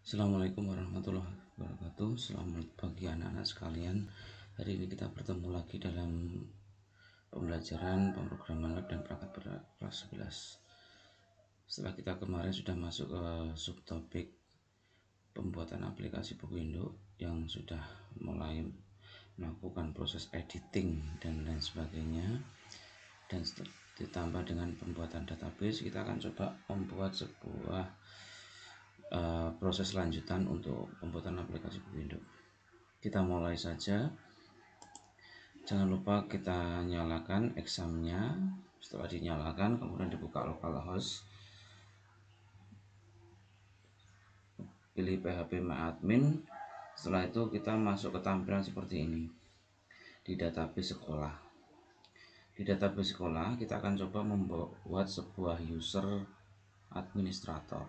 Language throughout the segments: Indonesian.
Assalamualaikum warahmatullahi wabarakatuh. Selamat pagi anak-anak sekalian. Hari ini kita bertemu lagi dalam pembelajaran pemrograman web dan perangkat kelas 11. Setelah kita kemarin sudah masuk ke subtopik pembuatan aplikasi buku induk yang sudah mulai melakukan proses editing dan lain sebagainya, dan ditambah dengan pembuatan database, kita akan coba membuat sebuah proses lanjutan untuk pembuatan aplikasi buku induk. Kita mulai saja. Jangan lupa kita nyalakan examnya. Setelah dinyalakan, kemudian dibuka localhost, pilih php-admin. Setelah itu kita masuk ke tampilan seperti ini di database sekolah. Di database sekolah kita akan coba membuat sebuah user administrator.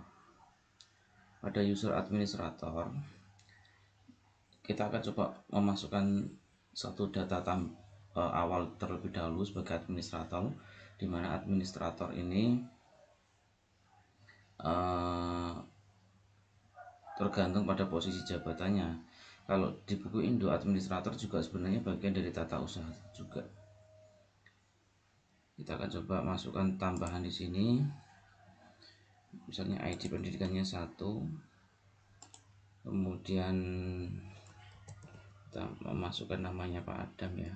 Pada user administrator kita akan coba memasukkan satu data awal terlebih dahulu sebagai administrator, di mana administrator ini tergantung pada posisi jabatannya. Kalau di buku induk, administrator juga sebenarnya bagian dari tata usaha juga. Kita akan coba masukkan tambahan di sini, misalnya ID pendidikannya 1, kemudian kita memasukkan namanya Pak Adam ya.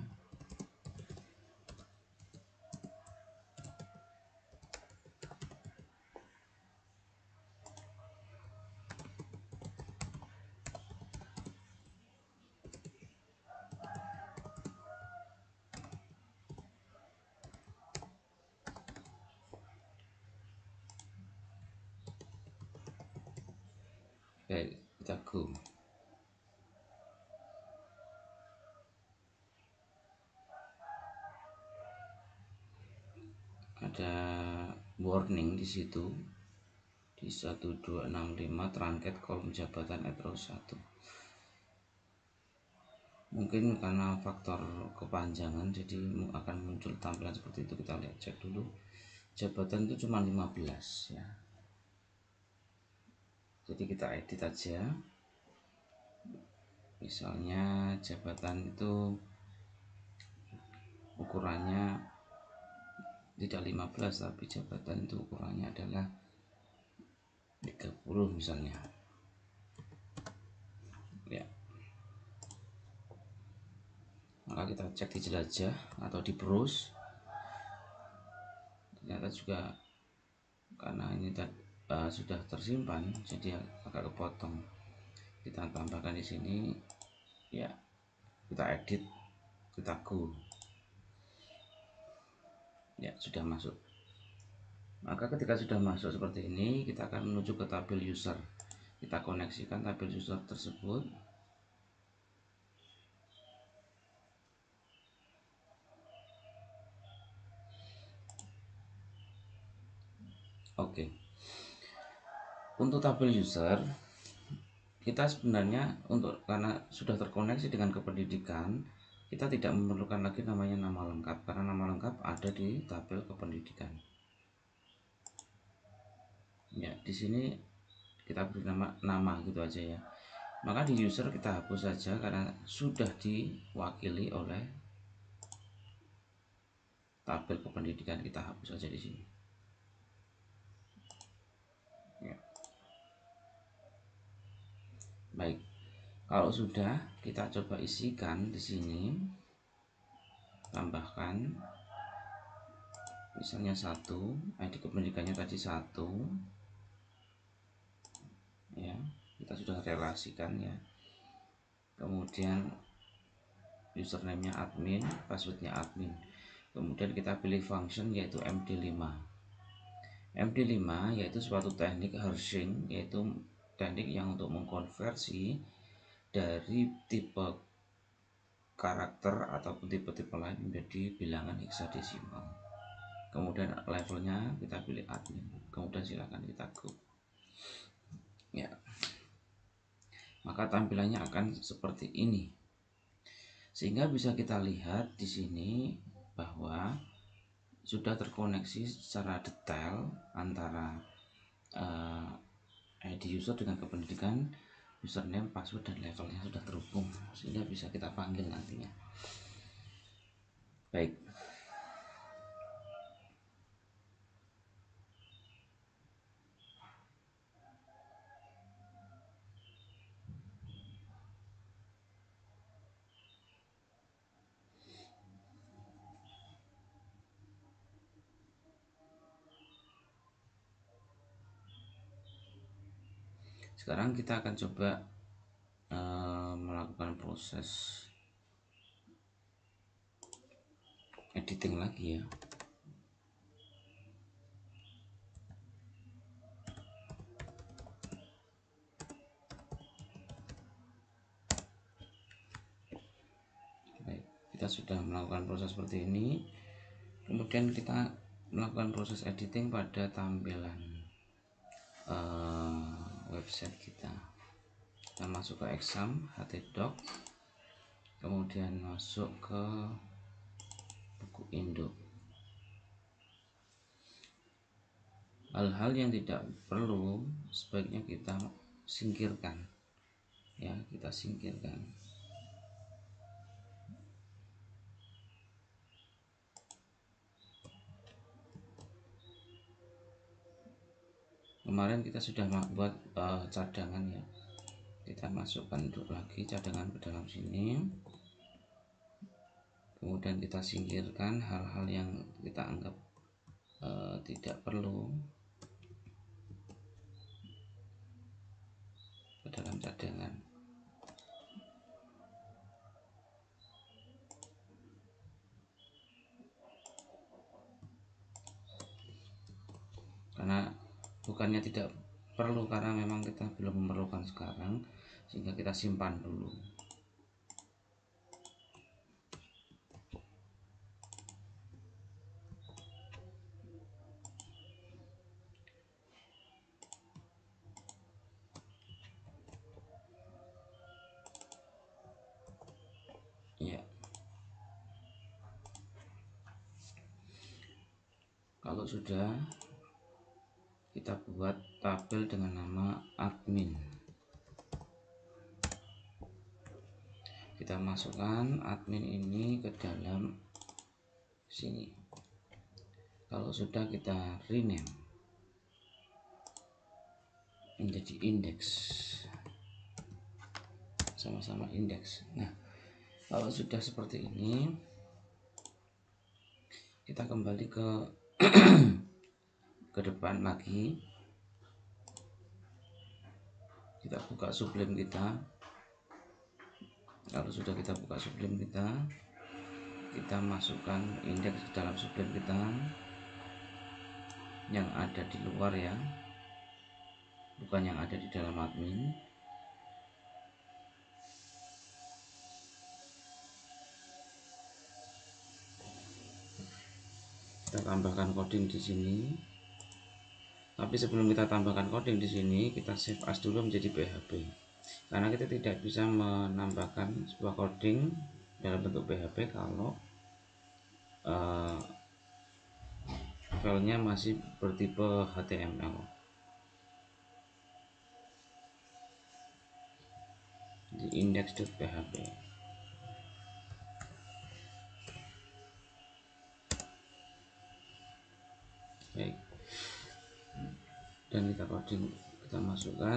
Oke, kita go. Ada warning di situ di 1265 truncated kolom jabatan row 1. Mungkin karena faktor kepanjangan jadi akan muncul tampilan seperti itu. Kita lihat, cek dulu. Jabatan itu cuma 15 ya. Jadi kita edit aja. Misalnya jabatan itu ukurannya tidak 15, tapi jabatan itu ukurannya adalah 30 misalnya. Ya. Maka kita cek di jelajah atau di browse. Ternyata juga karena ini sudah tersimpan jadi agak kepotong. Kita tambahkan di sini ya, kita edit, kita go. Ya, sudah masuk. Maka ketika sudah masuk seperti ini, kita akan menuju ke tabel user. Kita koneksikan tabel user tersebut. Oke. Untuk tabel user, kita sebenarnya karena sudah terkoneksi dengan kependidikan, kita tidak memerlukan lagi namanya nama lengkap, karena nama lengkap ada di tabel kependidikan. Ya, di sini kita beri nama gitu aja ya. Maka di user kita hapus saja karena sudah diwakili oleh tabel kependidikan. Kita hapus saja di sini. Ya. Baik. Kalau sudah, kita coba isikan di sini. Tambahkan misalnya 1, ID kependidikannya tadi 1. Ya, kita sudah relasikan ya. Kemudian username-nya admin, password-nya admin. Kemudian kita pilih function yaitu MD5. MD5 yaitu suatu teknik hashing, yaitu teknik yang untuk mengkonversi dari tipe karakter ataupun tipe-tipe lain menjadi bilangan heksadesimal. Kemudian levelnya kita pilih admin. Kemudian silakan kita go. Ya. Maka tampilannya akan seperti ini. Sehingga bisa kita lihat di sini bahwa sudah terkoneksi secara detail antara ID user dengan kependudukan, username, password, dan levelnya sudah terhubung sehingga bisa kita panggil nantinya. Baik, sekarang kita akan coba melakukan proses editing lagi ya. Baik, kita sudah melakukan proses seperti ini. Kemudian kita melakukan proses editing pada tampilan website kita. Kita masuk ke exam htdoc, kemudian masuk ke buku induk. Hal-hal yang tidak perlu sebaiknya kita singkirkan ya, kita singkirkan. Kemarin kita sudah membuat cadangan ya, kita masukkan lagi cadangan ke dalam sini, kemudian kita singkirkan hal-hal yang kita anggap tidak perlu ke dalam cadangan. Karena bukannya tidak perlu, karena memang kita belum memerlukan sekarang, sehingga kita simpan dulu. Ya, kalau sudah, kita buat tabel dengan nama admin. Kita masukkan admin ini ke dalam sini. Kalau sudah, kita rename menjadi indeks, sama-sama indeks. Nah, kalau sudah seperti ini, kita kembali ke ke depan lagi, kita buka Sublime kita. Kalau sudah kita buka Sublime kita masukkan indeks ke dalam Sublime kita yang ada di luar ya, bukan yang ada di dalam admin. Kita tambahkan coding di sini. Tapi sebelum kita tambahkan coding di sini, kita save as dulu menjadi PHP. Karena kita tidak bisa menambahkan sebuah coding dalam bentuk PHP kalau filenya masih bertipe HTML. Di index.php. Baik. Dan kita coding, kita masukkan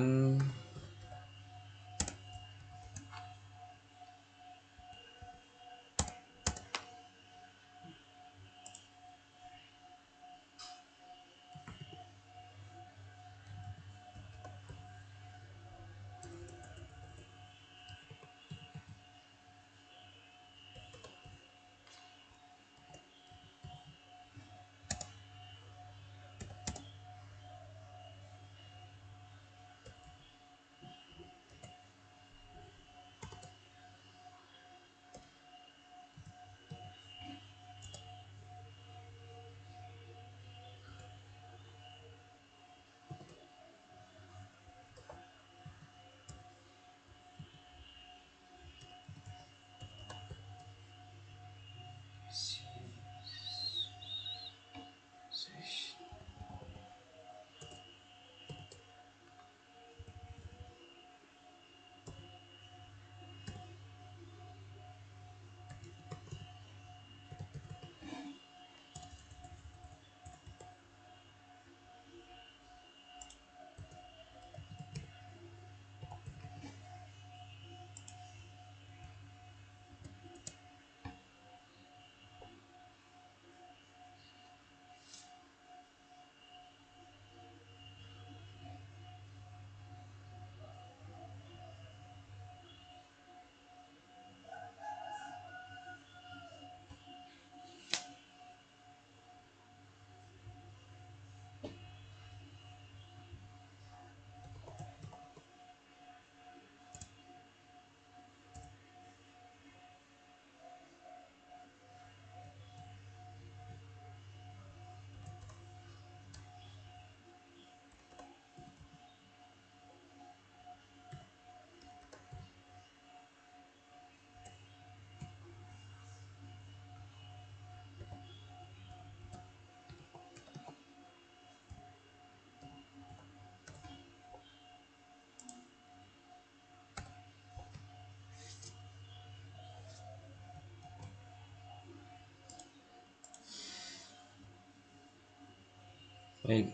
Baik,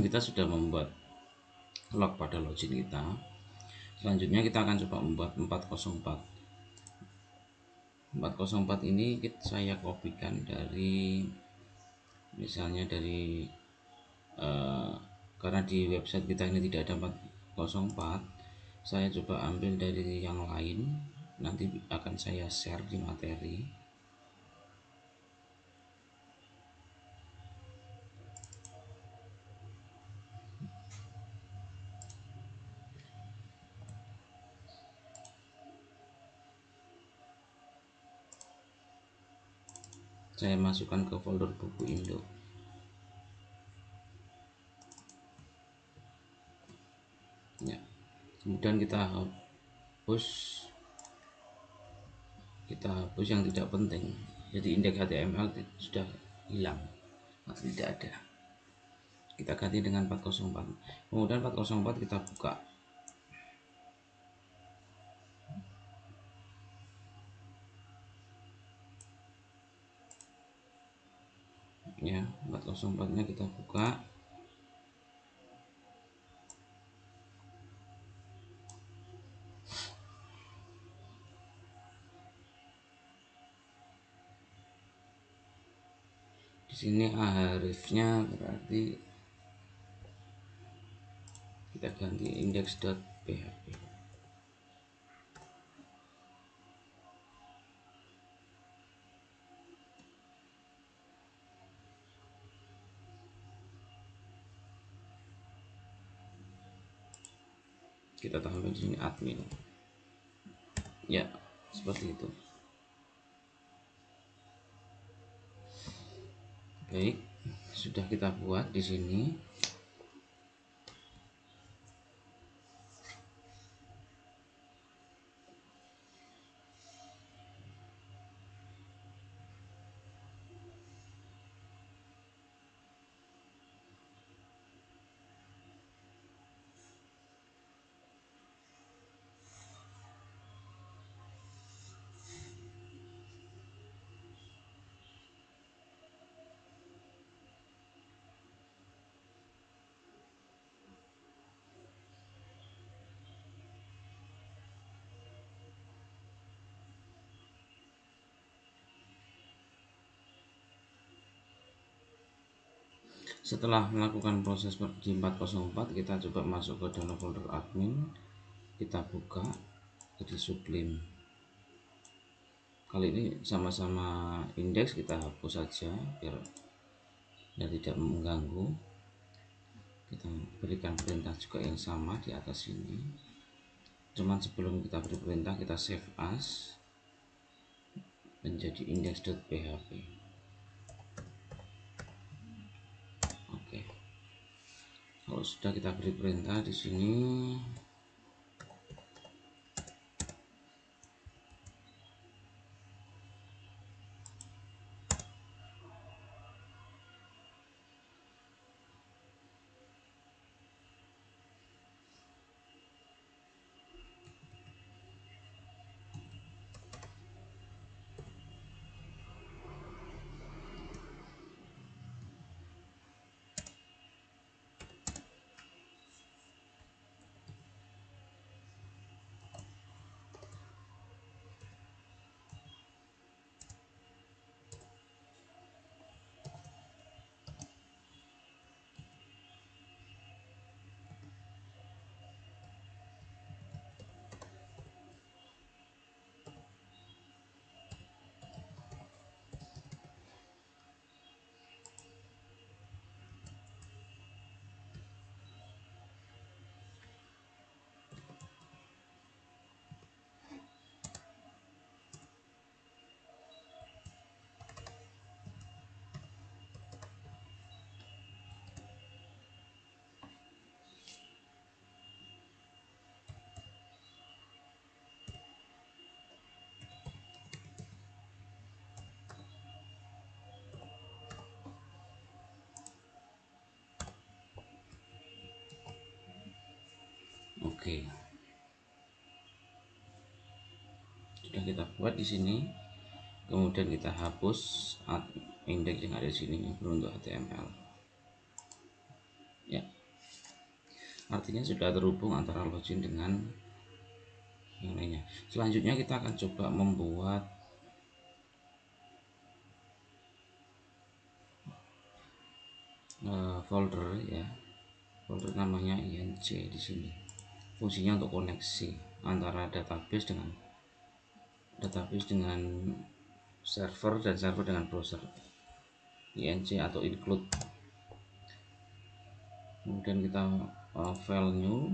kita sudah membuat log pada login kita. Selanjutnya kita akan coba membuat 404. 404 ini saya kopikan dari, misalnya dari karena di website kita ini tidak ada 404, saya coba ambil dari yang lain, nanti akan saya share di materi. Saya masukkan ke folder buku Indo ya. Kemudian kita hapus yang tidak penting, jadi indeks HTML sudah hilang atau tidak ada. Kita ganti dengan 404. Kemudian 404 kita buka ya. 404 nya kita buka. Di sini ahrefs-nya berarti kita ganti index.php. Kita tambah di sini admin. Ya, seperti itu. Baik, sudah kita buat di sini. Setelah melakukan proses di 404, kita coba masuk ke dalam folder admin, kita buka jadi sublim. Kali ini sama-sama indeks, kita hapus saja biar tidak mengganggu. Kita berikan perintah juga yang sama di atas sini. Cuman sebelum kita beri perintah, kita save as menjadi index.php. Oke. Kalau sudah kita beri perintah di sini, oke. Sudah kita buat di sini. Kemudian kita hapus indeks yang ada di sini beruntuk HTML. artinya sudah terhubung antara login dengan yang lainnya. Selanjutnya kita akan coba membuat folder ya, folder namanya inc di sini. Fungsinya untuk koneksi antara database dengan server dan server dengan browser, inc atau include. Kemudian kita file new,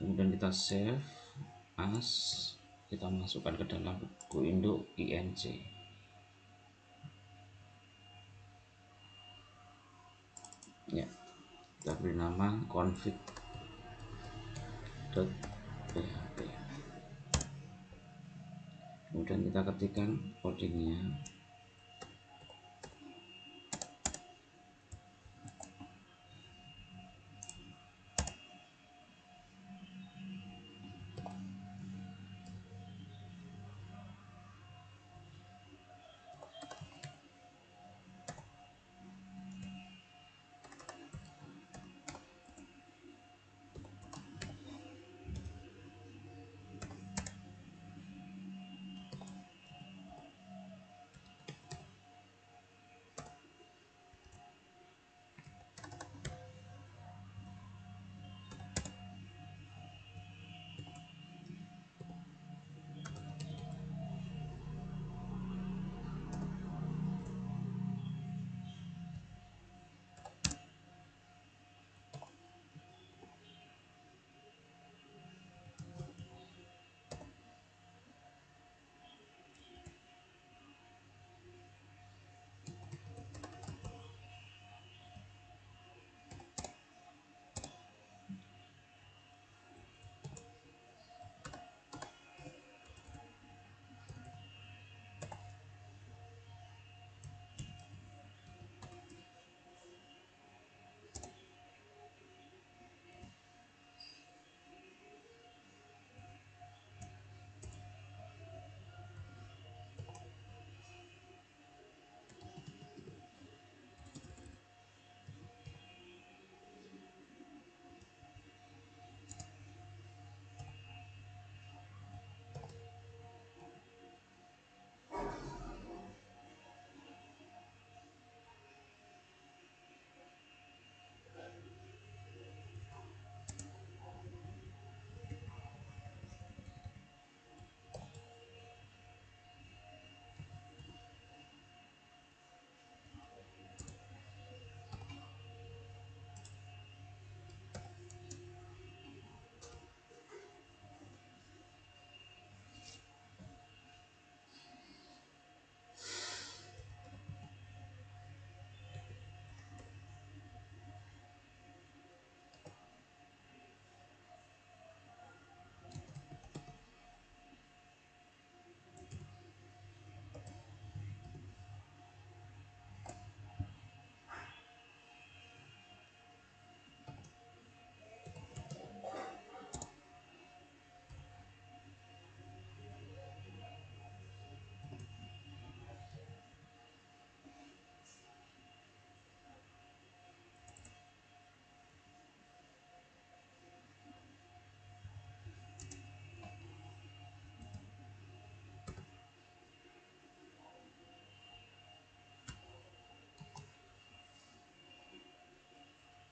kemudian kita save as, kita masukkan ke dalam buku induk inc ya, kita beri nama config.php. Kemudian kita ketikkan codingnya.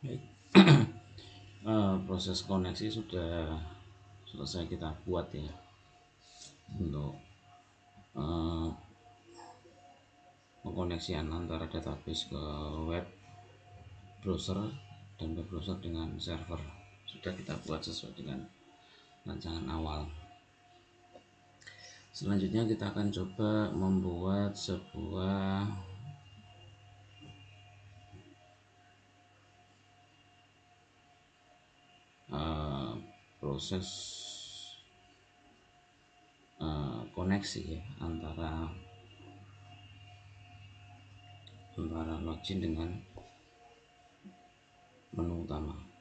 Baik. Proses koneksi sudah selesai kita buat ya, untuk pengkoneksian antara database ke web browser dan web browser dengan server sudah kita buat sesuai dengan rancangan awal. Selanjutnya kita akan coba membuat sebuah proses koneksi ya, antara login dengan menu utama.